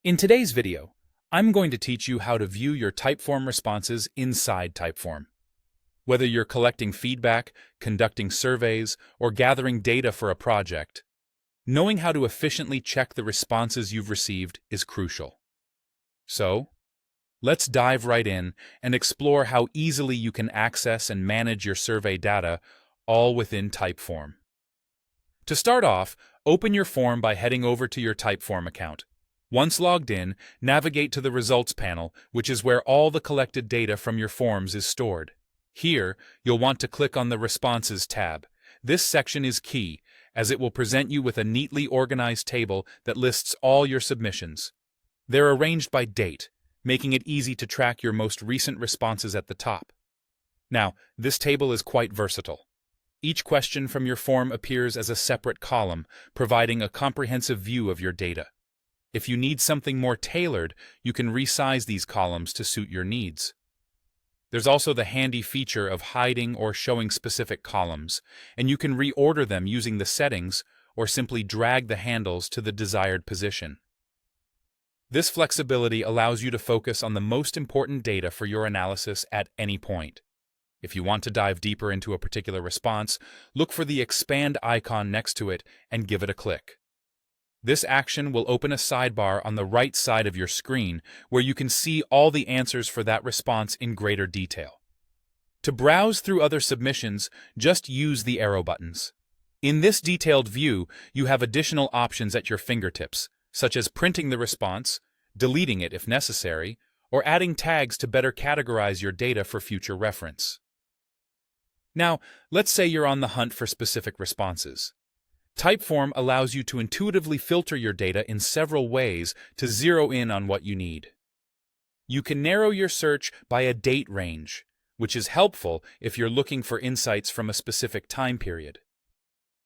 In today's video, I'm going to teach you how to view your Typeform responses inside Typeform. Whether you're collecting feedback, conducting surveys, or gathering data for a project, knowing how to efficiently check the responses you've received is crucial. So, let's dive right in and explore how easily you can access and manage your survey data all within Typeform. To start off, open your form by heading over to your Typeform account. Once logged in, navigate to the Results panel, which is where all the collected data from your forms is stored. Here, you'll want to click on the Responses tab. This section is key, as it will present you with a neatly organized table that lists all your submissions. They're arranged by date, making it easy to track your most recent responses at the top. Now, this table is quite versatile. Each question from your form appears as a separate column, providing a comprehensive view of your data. If you need something more tailored, you can resize these columns to suit your needs. There's also the handy feature of hiding or showing specific columns, and you can reorder them using the settings or simply drag the handles to the desired position. This flexibility allows you to focus on the most important data for your analysis at any point. If you want to dive deeper into a particular response, look for the Expand icon next to it and give it a click. This action will open a sidebar on the right side of your screen where you can see all the answers for that response in greater detail. To browse through other submissions, just use the arrow buttons. In this detailed view, you have additional options at your fingertips, such as printing the response, deleting it if necessary, or adding tags to better categorize your data for future reference. Now, let's say you're on the hunt for specific responses. Typeform allows you to intuitively filter your data in several ways to zero in on what you need. You can narrow your search by a date range, which is helpful if you're looking for insights from a specific time period.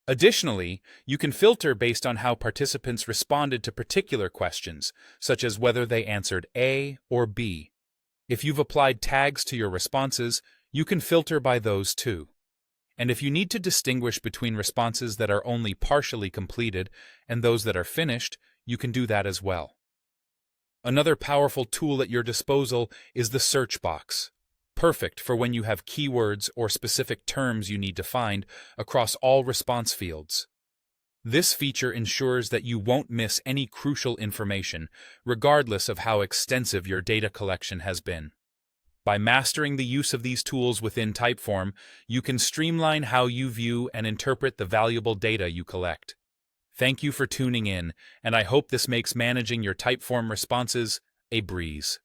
Additionally, you can filter based on how participants responded to particular questions, such as whether they answered A or B. If you've applied tags to your responses, you can filter by those too. And if you need to distinguish between responses that are only partially completed and those that are finished, you can do that as well. Another powerful tool at your disposal is the search box, perfect for when you have keywords or specific terms you need to find across all response fields. This feature ensures that you won't miss any crucial information, regardless of how extensive your data collection has been. By mastering the use of these tools within Typeform, you can streamline how you view and interpret the valuable data you collect. Thank you for tuning in, and I hope this makes managing your Typeform responses a breeze.